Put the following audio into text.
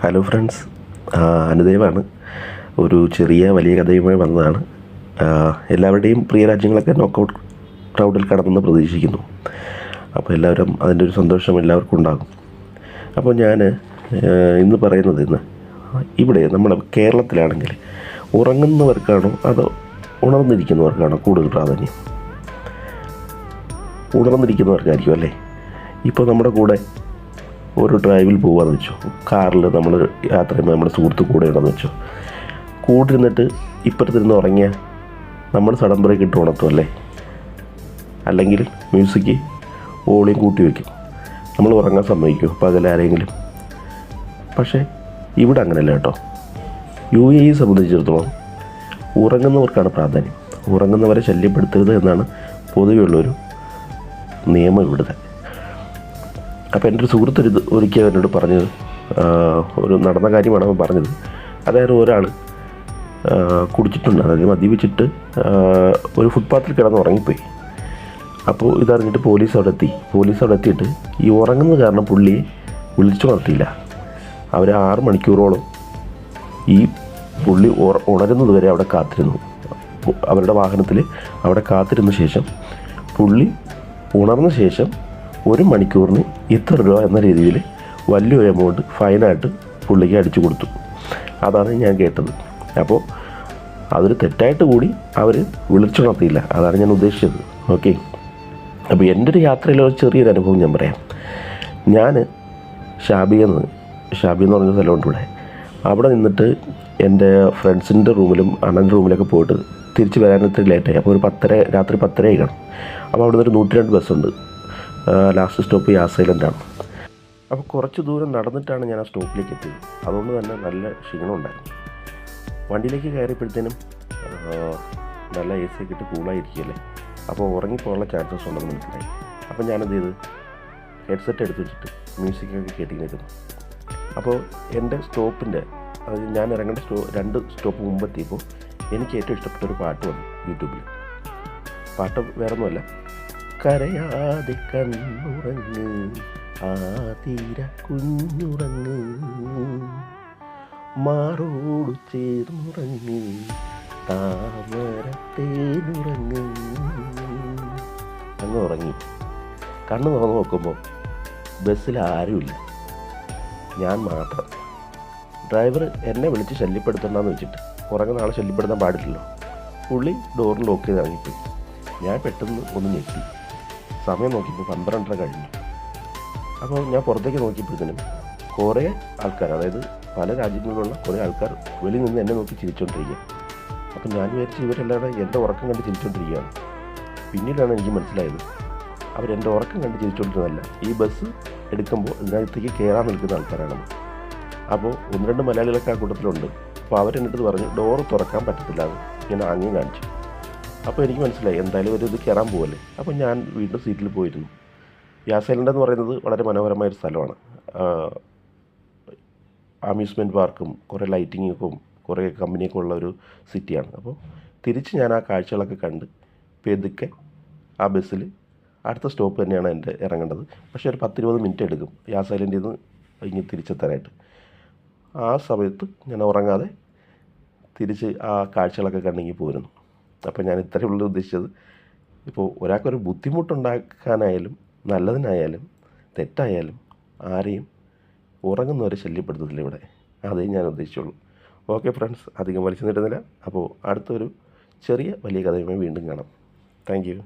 Hello friends, അനുദേവാണ്. ഒരു ചെറിയ വലിയ കഥയുമായി വന്നതാണ്. എല്ലാവരുടെയും പ്രിയ രാജ്യങ്ങളൊക്കെ നോക്കൗട്ട് റൗണ്ടിൽ കടന്നെന്ന് പ്രതീക്ഷിക്കുന്നു. അപ്പോൾ എല്ലാവരും അതിൻ്റെ ഒരു സന്തോഷം എല്ലാവർക്കും ഉണ്ടാകും. അപ്പോൾ ഞാൻ ഇന്ന് പറയുന്നത് ഇവിടെ നമ്മുടെ കേരളത്തിലാണെങ്കിൽ ഉറങ്ങുന്നവർക്കാണോ അതോ ഉണർന്നിരിക്കുന്നവർക്കാണോ കൂടുതൽ പ്രാധാന്യം? ഉണർന്നിരിക്കുന്നവർക്കായിരിക്കും അല്ലേ. ഇപ്പോൾ നമ്മുടെ കൂടെ ഒരു ഡ്രൈവിൽ പോകാമെന്ന് വെച്ചോ, കാറിൽ നമ്മൾ യാത്ര ചെയ്യുമ്പോൾ നമ്മുടെ സുഹൃത്ത് കൂടെ ഉണ്ടെന്ന് വെച്ചോ, കൂടെ ഇരുന്നിട്ട് ഇപ്പുറത്തിരുന്ന് ഉറങ്ങിയ നമ്മൾ സഡൻ ബ്രേക്ക് ഇട്ട് ഉണർത്തും അല്ലേ. അല്ലെങ്കിൽ മ്യൂസിക് വോളിയം കൂട്ടി വയ്ക്കും, നമ്മൾ ഉറങ്ങാൻ സമ്മതിക്കും പകലാരെങ്കിലും. പക്ഷേ ഇവിടെ അങ്ങനെയല്ല കേട്ടോ. UAE സംബന്ധിച്ചിടത്തോളം ഉറങ്ങുന്നവർക്കാണ് പ്രാധാന്യം. ഉറങ്ങുന്നവരെ ശല്യപ്പെടുത്തരുത് എന്നാണ് പൊതുവെയുള്ളൊരു നിയമം ഇവിടുത്തെ. അപ്പോൾ എൻ്റെ ഒരു സുഹൃത്ത് ഒരിക്കൽ എന്നോട് പറഞ്ഞത്, ഒരു നടന്ന കാര്യമാണ് അവൻ പറഞ്ഞത്. അതായത് ഒരാൾ കുടിച്ചിട്ടുണ്ട്, അതായത് മദ്യപിച്ചിട്ട് ഒരു ഫുട്പാത്തിൽ കിടന്ന് ഉറങ്ങിപ്പോയി. അപ്പോൾ ഇതറിഞ്ഞിട്ട് പോലീസ് അവിടെ എത്തിയിട്ട് ഈ ഉറങ്ങുന്നത് കാരണം പുള്ളിയെ വിളിച്ചുണർത്തിയില്ല. അവർ 6 മണിക്കൂറോളം ഈ പുള്ളി ഉണരുന്നത് വരെ അവിടെ കാത്തിരുന്നു. അവരുടെ വാഹനത്തിൽ അവിടെ കാത്തിരുന്ന ശേഷം പുള്ളി ഉണർന്ന ശേഷം 1 മണിക്കൂറിന് ഇത്ര രൂപ എന്ന രീതിയിൽ വലിയൊരു എമൗണ്ട് ഫൈനായിട്ട് പുള്ളിക്ക് അടിച്ചു കൊടുത്തു. അതാണ് ഞാൻ കേട്ടത്. അപ്പോൾ അതൊരു തെറ്റായിട്ട് കൂടി അവർ വിളിച്ചുണർത്തിയില്ല. അതാണ് ഞാൻ ഉദ്ദേശിച്ചത്. ഓക്കെ. അപ്പോൾ എൻ്റെ ഒരു യാത്രയിലെ ഒരു ചെറിയൊരു അനുഭവം ഞാൻ പറയാം. ഞാൻ ഷാബി എന്ന് പറഞ്ഞ സ്ഥലമുണ്ട് ഇവിടെ. അവിടെ നിന്നിട്ട് എൻ്റെ ഫ്രണ്ട്സിൻ്റെ റൂമിലും അണ്ണൻ്റെ റൂമിലൊക്കെ പോയിട്ട് തിരിച്ച് വരാനൊത്തിരി ലേറ്റായി. അപ്പോൾ രാത്രി 10:30 കാണും. അപ്പോൾ അവിടെ നിന്നൊരു 102 ബസ്സുണ്ട്. ലാസ്റ്റ് സ്റ്റോപ്പ് യാസ് ഐലൻഡാണ്. അപ്പോൾ കുറച്ച് ദൂരം നടന്നിട്ടാണ് ഞാൻ ആ സ്റ്റോപ്പിലേക്ക് എത്തിയത്. അതുകൊണ്ട് തന്നെ നല്ല ക്ഷീണമുണ്ടായിരുന്നു. വണ്ടിയിലേക്ക് കയറിയപ്പോഴത്തേനും നല്ല AC ഒക്കെ ഇട്ട് കൂളായിരിക്കുകയല്ലേ. അപ്പോൾ ഉറങ്ങിപ്പോകാനുള്ള ചാൻസസ് ഉണ്ടെന്ന് മനസ്സിലായി. അപ്പോൾ ഞാനെന്ത് ചെയ്ത് ഹെഡ്സെറ്റ് എടുത്ത് വെച്ചിട്ട് മ്യൂസിക്കൊക്കെ കേട്ടിരിക്കുന്നു. അപ്പോൾ എൻ്റെ സ്റ്റോപ്പിൻ്റെ, അതായത് ഞാൻ ഇറങ്ങേണ്ട 2 സ്റ്റോപ്പ് മുമ്പെത്തിയപ്പോൾ എനിക്ക് ഏറ്റവും ഇഷ്ടപ്പെട്ട ഒരു പാട്ട് വന്നു യൂട്യൂബിൽ. പാട്ട് വേറൊന്നുമല്ല, കരയാതെ കണ്ണുറങ്ങ് ആതിര കുഞ്ഞുറങ്ങ് മാറോടു ചേർന്നുറങ്ങ് താമരത്തേനുറങ്ങ്. അങ്ങ് ഉറങ്ങി. കണ്ണ് തുറന്ന് നോക്കുമ്പോൾ ബസ്സിൽ ആരുമില്ല, ഞാൻ മാത്രം. ഡ്രൈവർ എന്നെ വിളിച്ച് ശല്യപ്പെടുത്തണ്ടെന്ന് വെച്ചിട്ട്, ഉറങ്ങുന്ന ആളെ ശല്യപ്പെടുത്താൻ പാടില്ലല്ലോ, പുള്ളി ഡോറിൽ ലോക്ക് ചെയ്ത് ഇറങ്ങിപ്പോയി. ഞാൻ പെട്ടെന്ന് ഒന്ന് ഞെട്ടി. സമയം നോക്കിയപ്പോൾ 12:30 കഴിഞ്ഞു. അപ്പോൾ ഞാൻ പുറത്തേക്ക് നോക്കിയപ്പോഴത്തേനും കുറേ ആൾക്കാർ, അതായത് പല രാജ്യങ്ങളിലുള്ള കുറേ ആൾക്കാർ വെളിയിൽ നിന്ന് എന്നെ നോക്കി ചിരിച്ചുകൊണ്ടിരിക്കുക. അപ്പോൾ ഞാൻ വിചാരിച്ച് ഇവരെല്ലാവരും എൻ്റെ ഉറക്കം കണ്ട് ചിരിച്ചുകൊണ്ടിരിക്കുകയാണ്. പിന്നീടാണ് എനിക്ക് മനസ്സിലായത് അവരെൻ്റെ ഉറക്കം കണ്ട് ചിരിച്ചുകൊണ്ടിരുന്നതല്ല, ഈ ബസ് എടുക്കുമ്പോൾ ഇതിനകത്തേക്ക് കയറാൻ നിൽക്കുന്ന ആൾക്കാരാണെന്ന്. അപ്പോൾ 1-2 മലയാളികളൊക്കെ ആ കൂട്ടത്തിലുണ്ട്. അപ്പോൾ അവരെന്നിട്ട് പറഞ്ഞു ഡോറ് തുറക്കാൻ പറ്റത്തില്ല എന്ന് ഞാൻ ആംഗ്യം കാണിച്ചു. അപ്പോൾ എനിക്ക് മനസ്സിലായി എന്തായാലും ഒരു ഇത് കയറാൻ പോകല്ലേ. അപ്പോൾ ഞാൻ വീണ്ടും സീറ്റിൽ പോയിരുന്നു. യാസ് ഐലൻഡ് എന്ന് പറയുന്നത് വളരെ മനോഹരമായൊരു സ്ഥലമാണ്. അമ്യൂസ്മെൻറ്റ് പാർക്കും കുറേ ലൈറ്റിങ്ങും കുറേ കമ്പനിയൊക്കെ ഉള്ള ഒരു സിറ്റിയാണ്. അപ്പോൾ തിരിച്ച് ഞാൻ ആ കാഴ്ചകളൊക്കെ കണ്ട് പെതുക്കെ ആ ബസ്സിൽ അടുത്ത സ്റ്റോപ്പ് തന്നെയാണ് എൻ്റെ ഇറങ്ങേണ്ടത്. പക്ഷേ ഒരു 10-20 മിനിറ്റ് എടുക്കും യാസ് ഐലൻഡിൽ നിന്ന് ഇങ്ങനെ തിരിച്ചെത്താനായിട്ട്. ആ സമയത്ത് ഞാൻ ഉറങ്ങാതെ തിരിച്ച് ആ കാഴ്ചകളൊക്കെ കണ്ടെങ്കിൽ പോരുന്നു. അപ്പോൾ ഞാൻ ഇത്രയേ ഉള്ളൂ ഉദ്ദേശിച്ചത്. ഇപ്പോൾ ഒരാൾക്കൊരു ബുദ്ധിമുട്ടുണ്ടാക്കാനായാലും നല്ലതിനായാലും തെറ്റായാലും ആരെയും ഉറങ്ങുന്നവരെ ശല്യപ്പെടുത്തത്തില്ല ഇവിടെ. അതേ ഞാൻ ഉദ്ദേശിച്ചുള്ളൂ. ഓക്കെ ഫ്രണ്ട്സ്, അധികം വലിച്ചു നീട്ടുന്നില്ല. അപ്പോൾ അടുത്തൊരു ചെറിയ വലിയ കഥയുമായി വീണ്ടും കാണാം. Thank you.